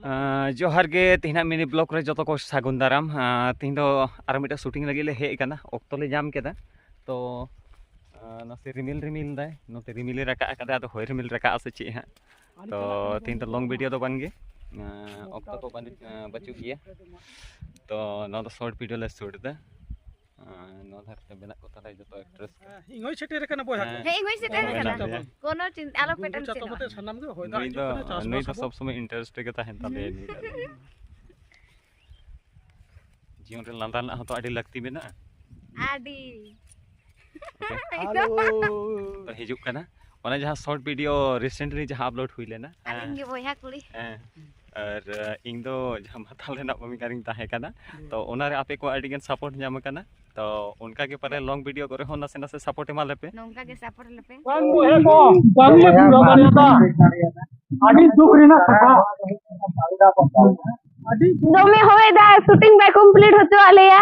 जोहार गे तीना mini block रे जो को सागुन दाराम तीन दो आर मिटा शूटिंग लगे ले हेज कना ऑक्तो ले जाम केदा तो नसे रिमिल रिमिल दाय नोते रिमिल रका कदा तो होय रिमिल रका से चे हां तो तीन तो लॉन्ग वीडियो तो बन गे ऑक्तो को बचू गया तो नो तो शॉर्ट वीडियो ले शूट दा नो धरते बेना को ताला जो तो एक्ट्रेस इंगोय सेटेर कना बोया हे इंगोय सेटेर कना कोनो चिंता आलो पेटन से चतोते सनाम गे होय दा नहीं तो सब समय इंटरेस्ट के ताहेन ताले जीवन रे लांदा ना तो आडी लगती में ना आडी हेलो तो हिजुक कना ओना जहां शॉर्ट वीडियो रिसेंटली जहां अपलोड हुई लेना आलिंग गे बोया कुली और इंग दो जहां हताल लेना मम्मी कारिंग ताहे कना तो ओना रे आपे को आडिगन सपोर्ट जाम कना तो उनका के परे लॉन्ग वीडियो करे हो नसे नसे सपोर्ट एमा लेपे नोंका के सपोर्ट लेपे बांग मोहे को बांगले पूरा बनियाता आडी दुख रिना कथा आडी दमे होय दा शूटिंग बा कंप्लीट होतो आलेया